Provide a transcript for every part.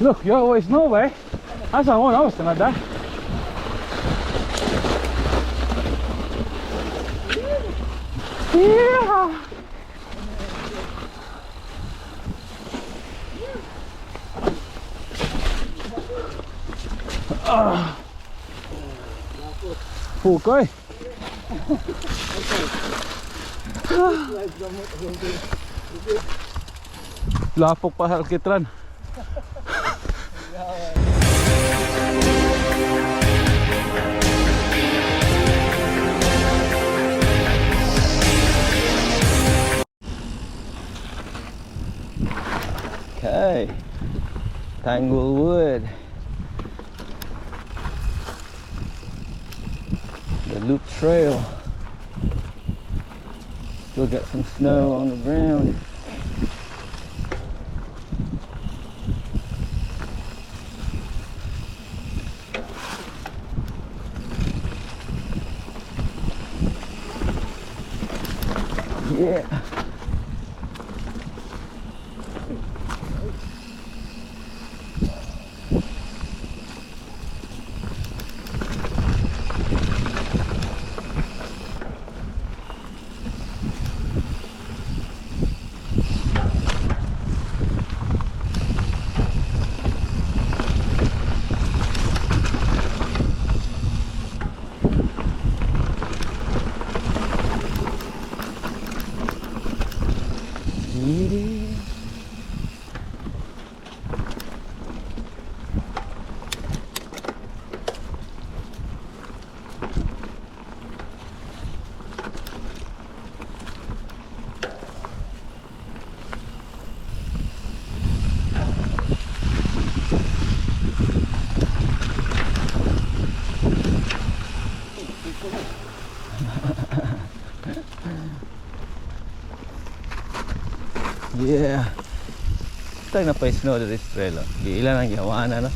Look, you always know, eh? Asa mo na, basta na da. Yeah! Pukoy! Lapok pa sa alkitran. Okay, Tanglewood, the loop trail. Still got some snow on the ground. Yeah. Yeah. Tag na pa snow dito sa trail. Ilan ang gawa na, no?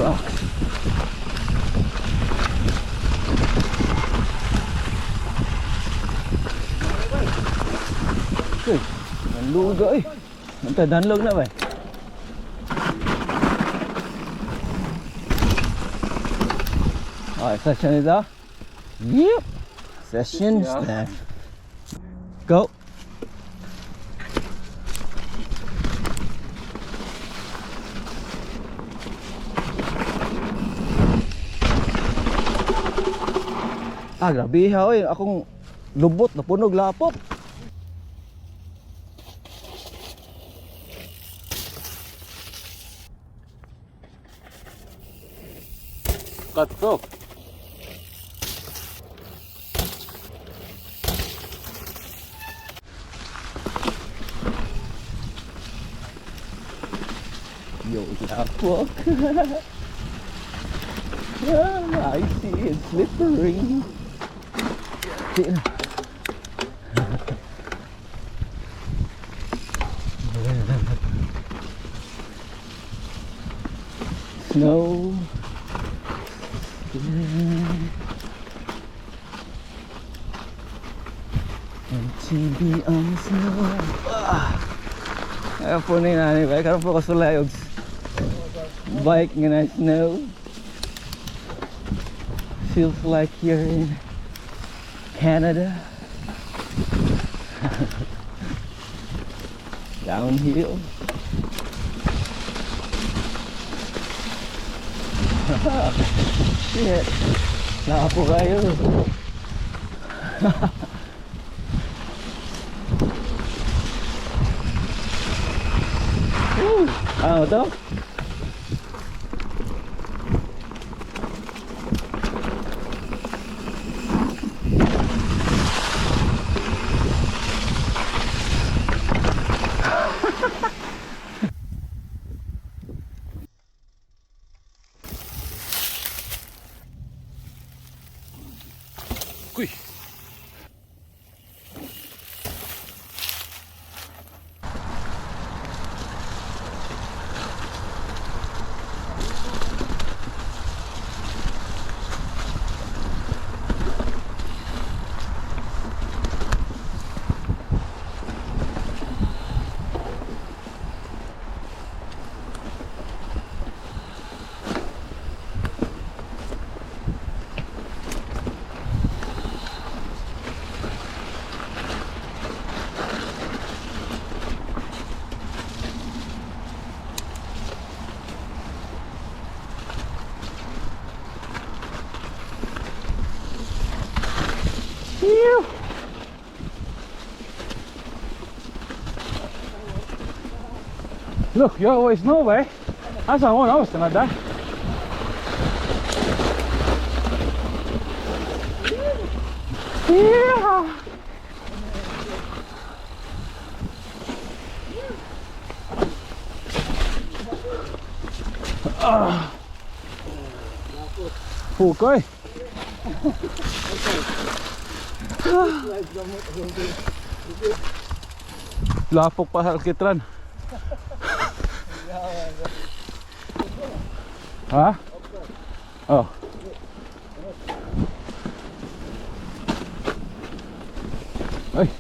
Rocks. Okay, danlog ka eh. Nanta danlog na ba? Okay, session ito. Yep. Session start. Go. Ah, grabe ha, oy. Akong lubot na punog lapok. Cutthroat. Yo, lapok. Yeah, I see it's slippery. Snow. MTB on snow. Ay po na yun, ay karoon po kasulay og bike nga na snow. Feels like you're in Canada. Downhill. Shit. Nakapo kayo. Ano to? Uy. Look, you always know, eh? That's how I was gonna die. Yeah. Pukoy. Lapok pa sa alkitran. Ha? Oh. Ay.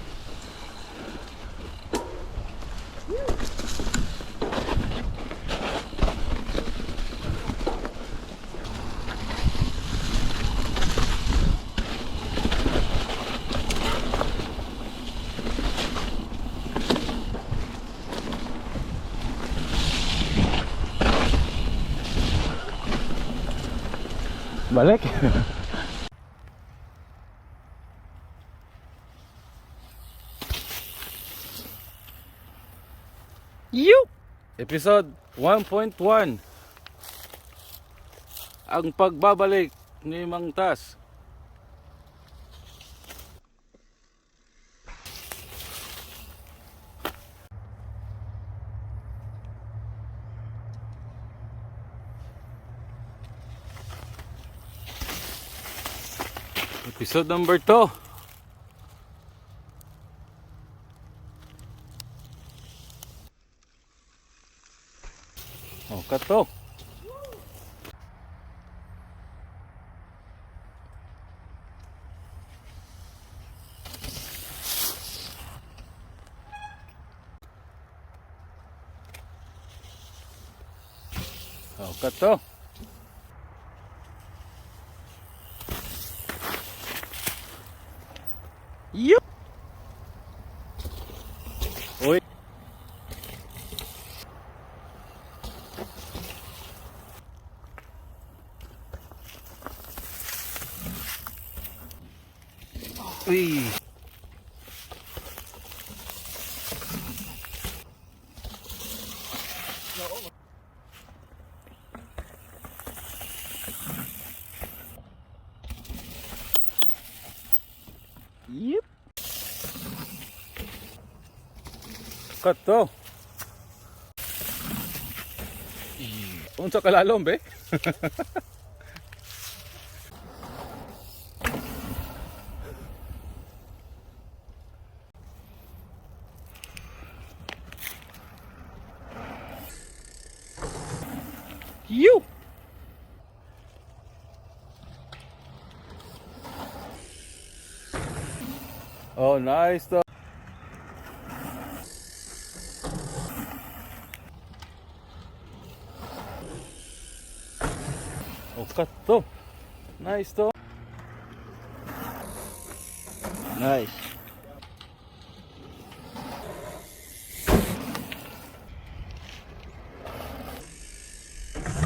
Balik. Yup! Episode 1.1. Ang pagbabalik ni Mangtas. Episode number 2. Oh, kato. Oh, kato. Yup. Uy. Uy. Yep. Kato. Unsa kalalom be? You. Oh, nice though. Oh, cut to. Nice though. Nice.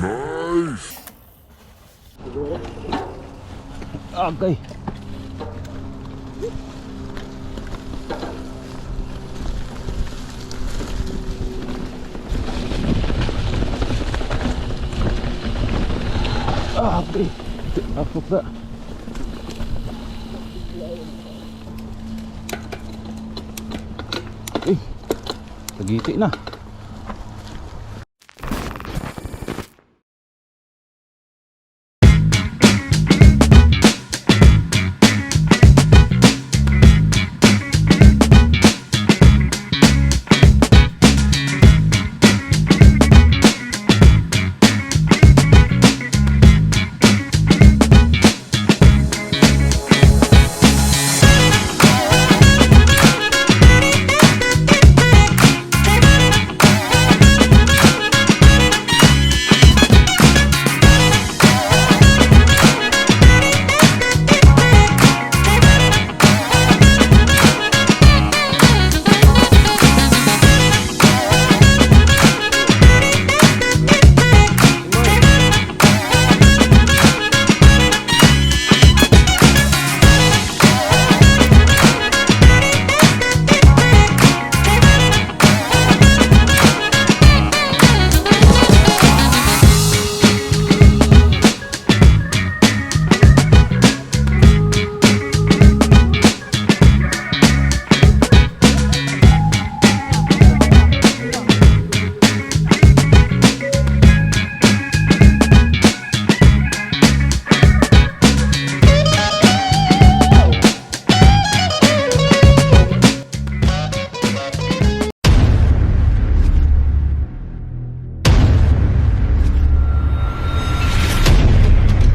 Nice. Okay. Okay. Apok na. Eh, tagiti na.